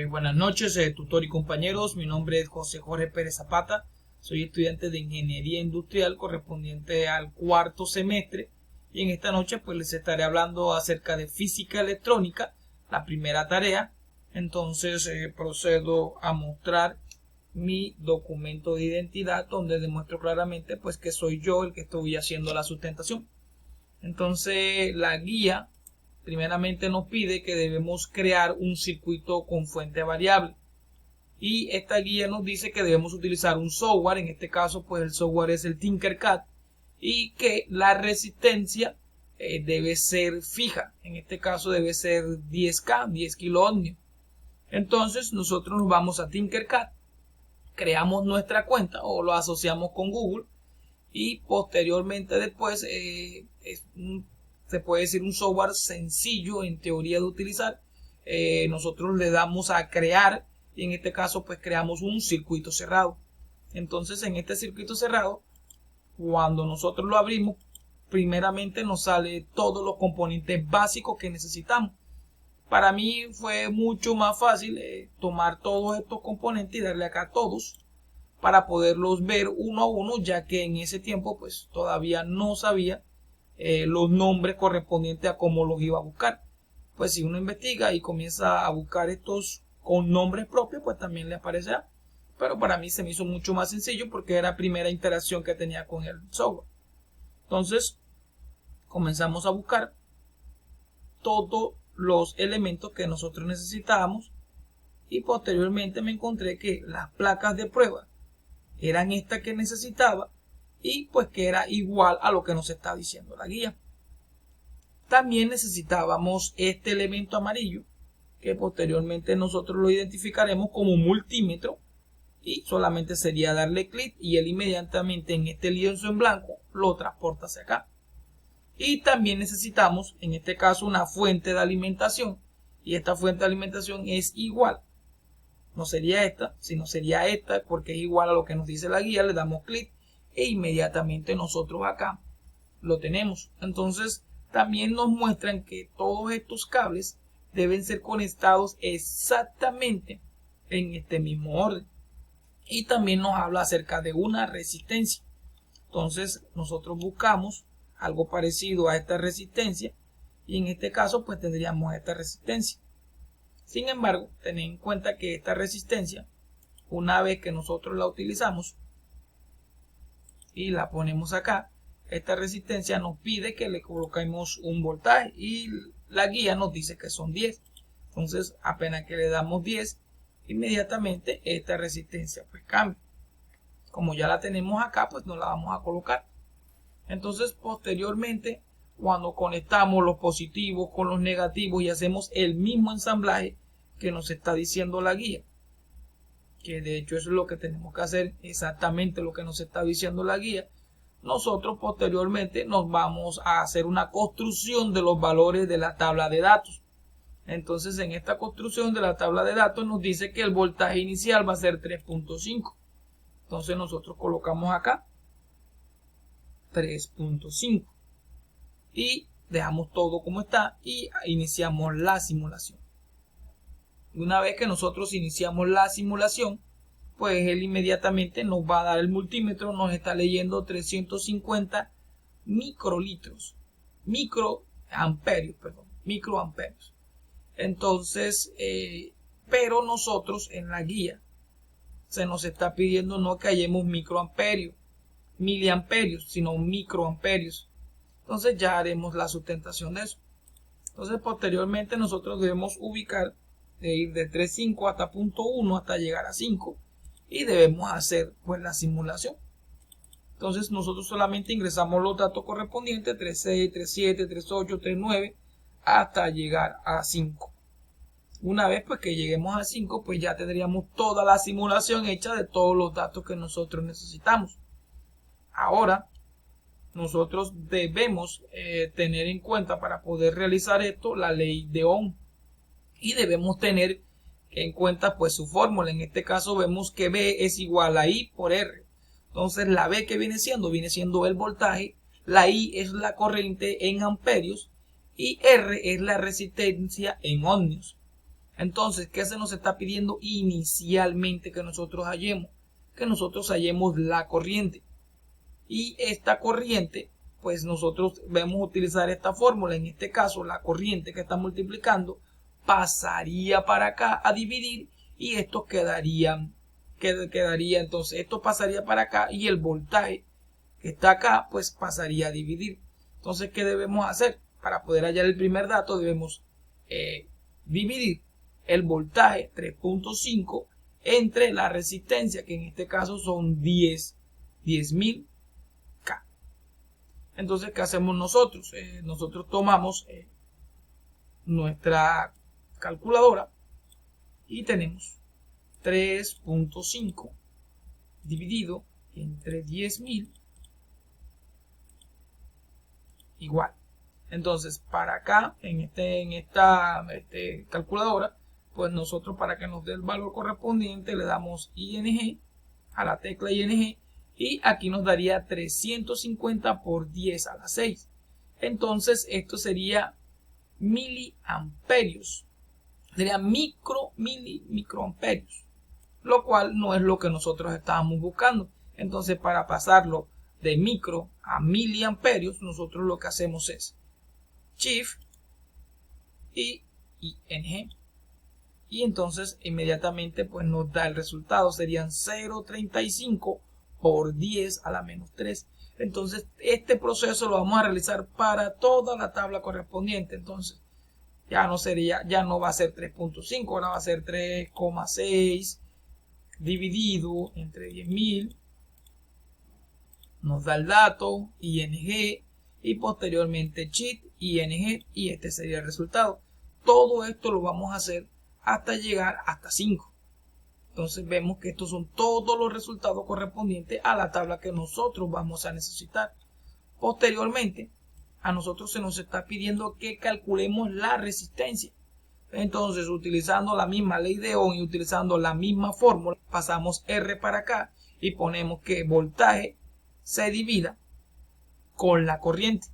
Buenas noches, tutor y compañeros. Mi nombre es José Jorge Pérez Zapata. Soy estudiante de Ingeniería Industrial correspondiente al cuarto semestre. Y en esta noche pues les estaré hablando acerca de física electrónica, la primera tarea. Entonces procedo a mostrar mi documento de identidad donde demuestro claramente pues que soy yo el que estoy haciendo la sustentación. Entonces la guía primeramente nos pide que debemos crear un circuito con fuente variable. Y esta guía nos dice que debemos utilizar un software, en este caso pues el software es el Tinkercad, y que la resistencia debe ser fija, en este caso debe ser 10K, 10 kiloohmios. Entonces nosotros nos vamos a Tinkercad, creamos nuestra cuenta o lo asociamos con Google y posteriormente después se puede decir un software sencillo en teoría de utilizar. Nosotros le damos a crear y en este caso pues creamos un circuito cerrado. Entonces en este circuito cerrado, cuando nosotros lo abrimos, primeramente nos sale todos los componentes básicos que necesitamos. Para mí fue mucho más fácil tomar todos estos componentes y darle acá a todos para poderlos ver uno a uno, ya que en ese tiempo pues todavía no sabía los nombres correspondientes a cómo los iba a buscar. Pues si uno investiga y comienza a buscar estos con nombres propios, pues también le aparecerá. Pero para mí se me hizo mucho más sencillo porque era la primera interacción que tenía con el software. Entonces comenzamos a buscar todos los elementos que nosotros necesitábamos y posteriormente me encontré que las placas de prueba eran estas que necesitaba y pues que era igual a lo que nos está diciendo la guía. También necesitábamos este elemento amarillo que posteriormente nosotros lo identificaremos como multímetro y solamente sería darle clic y él inmediatamente en este lienzo en blanco lo transporta hacia acá. Y también necesitamos en este caso una fuente de alimentación y esta fuente de alimentación es igual, no sería esta, sino sería esta porque es igual a lo que nos dice la guía. Le damos clic e inmediatamente nosotros acá lo tenemos. Entonces también nos muestran que todos estos cables deben ser conectados exactamente en este mismo orden y también nos habla acerca de una resistencia. Entonces nosotros buscamos algo parecido a esta resistencia y en este caso pues tendríamos esta resistencia. Sin embargo, tened en cuenta que esta resistencia, una vez que nosotros la utilizamos y la ponemos acá, esta resistencia nos pide que le coloquemos un voltaje y la guía nos dice que son 10. Entonces apenas que le damos 10, inmediatamente esta resistencia pues cambia. Como ya la tenemos acá, pues no la vamos a colocar. Entonces posteriormente, cuando conectamos los positivos con los negativos y hacemos el mismo ensamblaje que nos está diciendo la guía, que de hecho eso es lo que tenemos que hacer, exactamente lo que nos está diciendo la guía, nosotros posteriormente nos vamos a hacer una construcción de los valores de la tabla de datos. Entonces en esta construcción de la tabla de datos nos dice que el voltaje inicial va a ser 3.5. Entonces nosotros colocamos acá 3.5 y dejamos todo como está y iniciamos la simulación. Una vez que nosotros iniciamos la simulación, pues él inmediatamente nos va a dar el multímetro, nos está leyendo 350 microlitros, microamperios. Entonces, pero nosotros en la guía se nos está pidiendo no que hallemos microamperios, miliamperios, sino microamperios. Entonces ya haremos la sustentación de eso. Entonces posteriormente nosotros debemos ubicar de ir de 3.5 hasta punto 1 hasta llegar a 5 y debemos hacer pues la simulación. Entonces nosotros solamente ingresamos los datos correspondientes 3.6, 3.7, 3.8, 3.9 hasta llegar a 5. Una vez pues que lleguemos a 5 pues ya tendríamos toda la simulación hecha de todos los datos que nosotros necesitamos. Ahora nosotros debemos tener en cuenta para poder realizar esto la ley de Ohm y debemos tener en cuenta pues su fórmula. En este caso vemos que B es igual a I por R. Entonces la B que viene siendo el voltaje, la I es la corriente en amperios y R es la resistencia en ohmios. Entonces, ¿qué se nos está pidiendo inicialmente que nosotros hallemos? Que nosotros hallemos la corriente. Y esta corriente, pues nosotros debemos utilizar esta fórmula. En este caso, la corriente que está multiplicando pasaría para acá a dividir y esto quedaría entonces, esto pasaría para acá y el voltaje que está acá, pues pasaría a dividir. Entonces, ¿qué debemos hacer? Para poder hallar el primer dato, debemos dividir el voltaje 3.5 entre la resistencia, que en este caso son 10.000 K. Entonces, ¿qué hacemos nosotros? Nosotros tomamos nuestra calculadora y tenemos 3.5 dividido entre 10.000 igual. Entonces, para acá, en esta calculadora, pues nosotros, para que nos dé el valor correspondiente, le damos ING a la tecla ING y aquí nos daría 350 por 10 a la 6. Entonces, esto sería miliamperios. Sería microamperios, lo cual no es lo que nosotros estábamos buscando. Entonces, para pasarlo de micro a miliamperios, nosotros lo que hacemos es Shift y ING. Y entonces inmediatamente pues nos da el resultado. Serían 0.35 por 10 a la menos 3. Entonces este proceso lo vamos a realizar para toda la tabla correspondiente. Entonces ya no va a ser 3.5, ahora va a ser 3,6 dividido entre 10.000. Nos da el dato ING y posteriormente Shift ING y este sería el resultado. Todo esto lo vamos a hacer hasta llegar hasta 5. Entonces vemos que estos son todos los resultados correspondientes a la tabla que nosotros vamos a necesitar. Posteriormente, a nosotros se nos está pidiendo que calculemos la resistencia. Entonces, utilizando la misma ley de Ohm y utilizando la misma fórmula, pasamos R para acá y ponemos que voltaje se divida con la corriente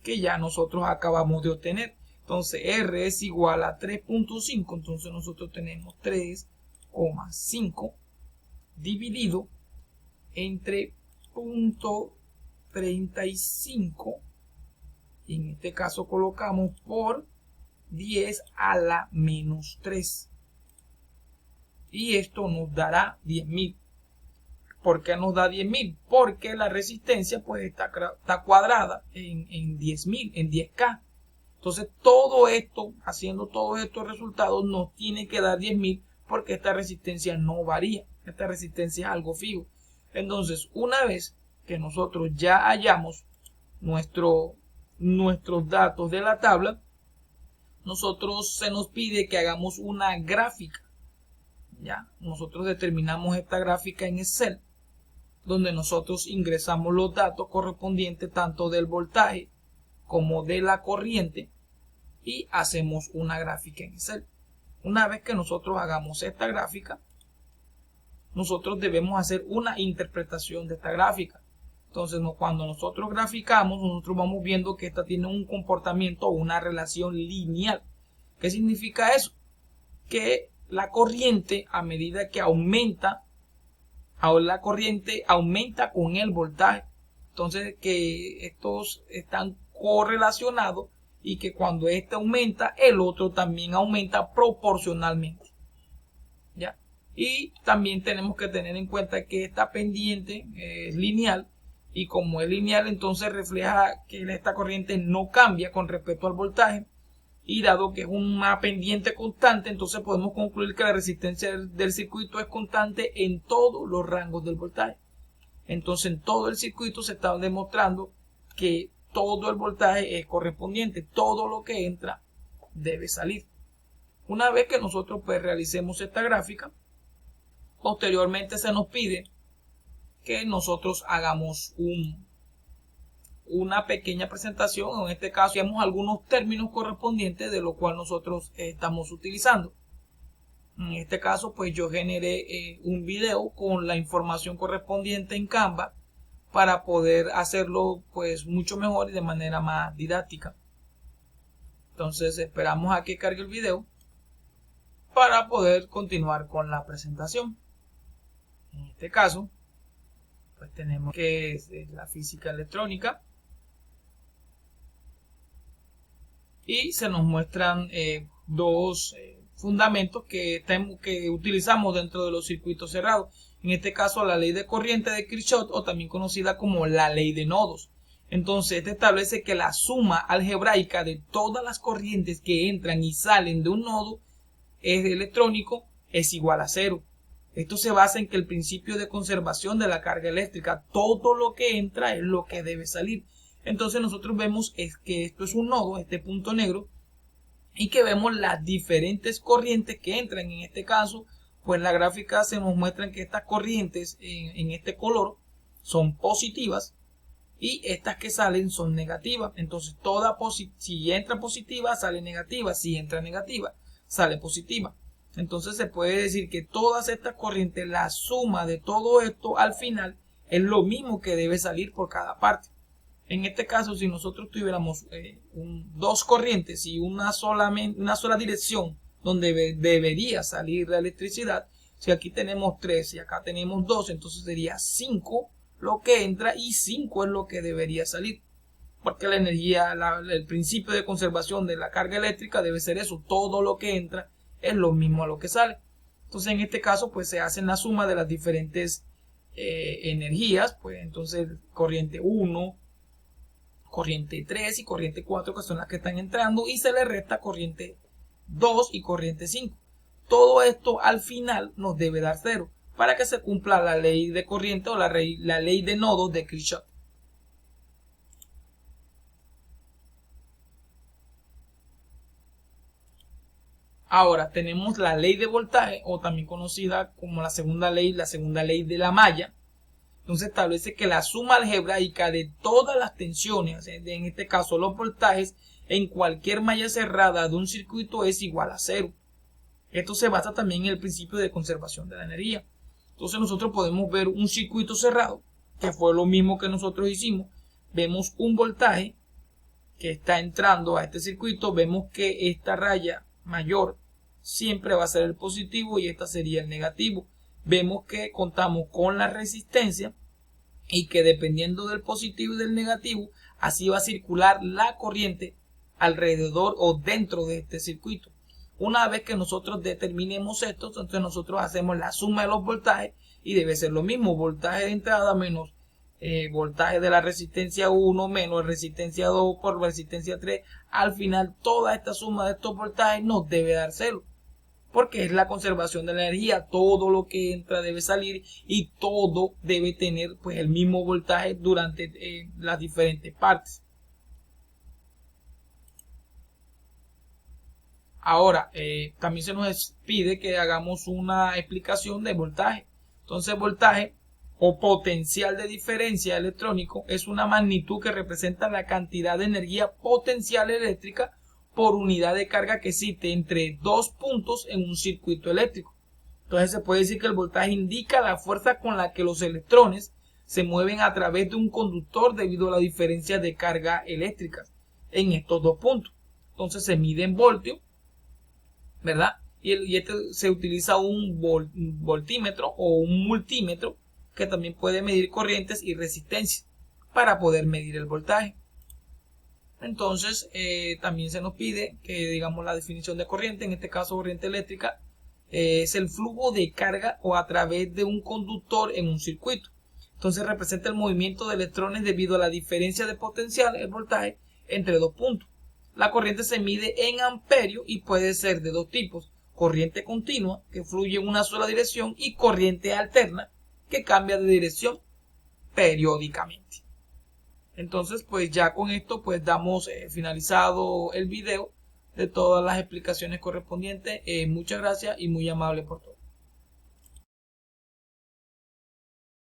que ya nosotros acabamos de obtener. Entonces R es igual a 3.5, entonces nosotros tenemos 3,5 dividido entre 0.35 y en este caso colocamos por 10 a la menos 3 y esto nos dará 10.000. ¿Por qué nos da 10.000? Porque la resistencia pues está cuadrada en 10.000, en 10K. Entonces todo esto, haciendo todos estos resultados, nos tiene que dar 10.000 porque esta resistencia no varía. Esta resistencia es algo fijo. Entonces, una vez que nosotros ya hallamos nuestros datos de la tabla, se nos pide que hagamos una gráfica. Ya, nosotros determinamos esta gráfica en Excel, donde nosotros ingresamos los datos correspondientes tanto del voltaje como de la corriente y hacemos una gráfica en Excel. Una vez que nosotros hagamos esta gráfica, nosotros debemos hacer una interpretación de esta gráfica. Entonces, cuando nosotros graficamos, nosotros vamos viendo que esta tiene un comportamiento o una relación lineal. ¿Qué significa eso? Que la corriente, a medida que aumenta, la corriente aumenta con el voltaje. Entonces, que estos están correlacionados y que cuando este aumenta, el otro también aumenta proporcionalmente. ¿Ya? Y también tenemos que tener en cuenta que esta pendiente es lineal y como es lineal, entonces refleja que esta corriente no cambia con respecto al voltaje. Y dado que es una pendiente constante, entonces podemos concluir que la resistencia del circuito es constante en todos los rangos del voltaje. Entonces en todo el circuito se está demostrando que todo el voltaje es correspondiente. Todo lo que entra debe salir. Una vez que nosotros pues realicemos esta gráfica, posteriormente se nos pide que nosotros hagamos una pequeña presentación, en este caso hagamos algunos términos correspondientes de lo cual nosotros estamos utilizando. En este caso pues yo generé un video con la información correspondiente en Canva para poder hacerlo pues mucho mejor y de manera más didáctica. Entonces esperamos a que cargue el video. para poder continuar con la presentación. En este caso, pues tenemos que es la física electrónica y se nos muestran dos fundamentos que utilizamos dentro de los circuitos cerrados. En este caso, la ley de corriente de Kirchhoff, o también conocida como la ley de nodos. Entonces, este establece que la suma algebraica de todas las corrientes que entran y salen de un nodo electrónico es igual a cero. Esto se basa en que el principio de conservación de la carga eléctrica, todo lo que entra es lo que debe salir. Entonces nosotros vemos que esto es un nodo, este punto negro, y que vemos las diferentes corrientes que entran. En este caso, pues la gráfica se nos muestra que estas corrientes en este color son positivas y estas que salen son negativas. Entonces si entra positiva sale negativa, si entra negativa sale positiva. Entonces se puede decir que todas estas corrientes, la suma de todo esto al final es lo mismo que debe salir por cada parte. En este caso, si nosotros tuviéramos dos corrientes y una sola dirección donde debería salir la electricidad, si aquí tenemos 3 y acá tenemos 2, entonces sería 5 lo que entra y 5 es lo que debería salir. Porque la energía, el principio de conservación de la carga eléctrica debe ser eso, todo lo que entra es lo mismo a lo que sale. Entonces en este caso pues se hacen la suma de las diferentes energías, pues entonces corriente 1, corriente 3 y corriente 4 que son las que están entrando y se le resta corriente 2 y corriente 5. Todo esto al final nos debe dar 0 para que se cumpla la ley de corriente o la ley de nodos de Kirchhoff. Ahora tenemos la ley de voltaje, o también conocida como la segunda ley de la malla. Entonces establece que la suma algebraica de todas las tensiones, en este caso los voltajes, en cualquier malla cerrada de un circuito es igual a 0. Esto se basa también en el principio de conservación de la energía. Entonces nosotros podemos ver un circuito cerrado, que fue lo mismo que nosotros hicimos. Vemos un voltaje que está entrando a este circuito, vemos que esta raya mayor siempre va a ser el positivo y esta sería el negativo. Vemos que contamos con la resistencia y que dependiendo del positivo y del negativo, así va a circular la corriente alrededor o dentro de este circuito. Una vez que nosotros determinemos esto, entonces nosotros hacemos la suma de los voltajes y debe ser lo mismo, voltaje de entrada menos voltaje de la resistencia 1 menos resistencia 2 por resistencia 3. Al final toda esta suma de estos voltajes nos debe dar 0. Porque es la conservación de la energía, todo lo que entra debe salir y todo debe tener pues el mismo voltaje durante las diferentes partes. Ahora, también se nos pide que hagamos una explicación de voltaje. Entonces, voltaje o potencial de diferencia electrónico es una magnitud que representa la cantidad de energía potencial eléctrica por unidad de carga que existe entre dos puntos en un circuito eléctrico. Entonces se puede decir que el voltaje indica la fuerza con la que los electrones se mueven a través de un conductor debido a la diferencia de carga eléctrica en estos dos puntos. Entonces se mide en voltio, ¿verdad? Y se utiliza un voltímetro o un multímetro que también puede medir corrientes y resistencias para poder medir el voltaje. Entonces también se nos pide que digamos la definición de corriente, en este caso corriente eléctrica, es el flujo de carga o a través de un conductor en un circuito. Entonces representa el movimiento de electrones debido a la diferencia de potencial, el voltaje, entre dos puntos. La corriente se mide en amperios y puede ser de dos tipos: corriente continua, que fluye en una sola dirección, y corriente alterna, que cambia de dirección periódicamente. Entonces pues ya con esto pues damos finalizado el video de todas las explicaciones correspondientes. Muchas gracias y muy amable por todo.